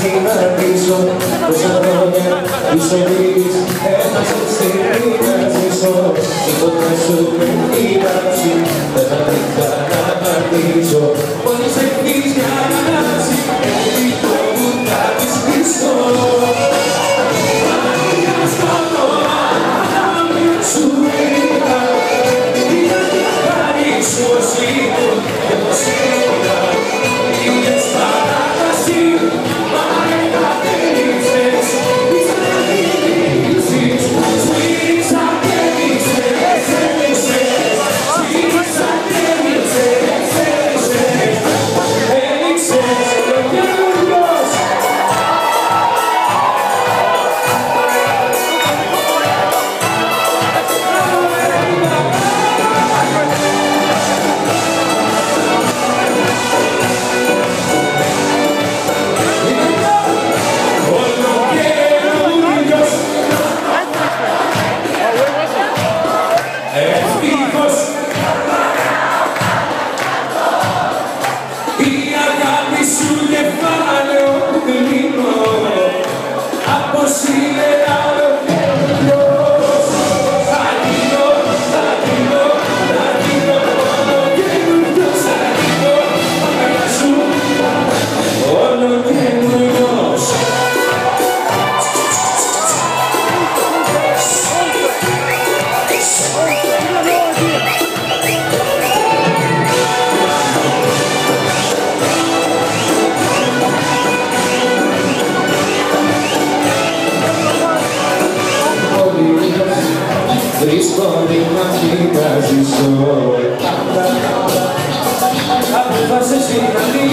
συναντήσω τόσα χρόνια ιστορίες έμασαν στιγμή να ζήσω τίποτα σου δεν υπάρξει δεν θα την ξαναπατήσω μόλις έχεις μια ανάση έτσι το βουντάκι σπίσω μάτια σκοτώ σου είπα για την χάρη σου εσύ και πως είπα είδες παράταση μα εκατέληξες τις αναδείξεις σβήσα και μίξες έλειξες σβήσα και μίξες έλειξες ο καινούργιος βρίσκονται να κοιτάζεις όλα αποφάσισες την αλήθεια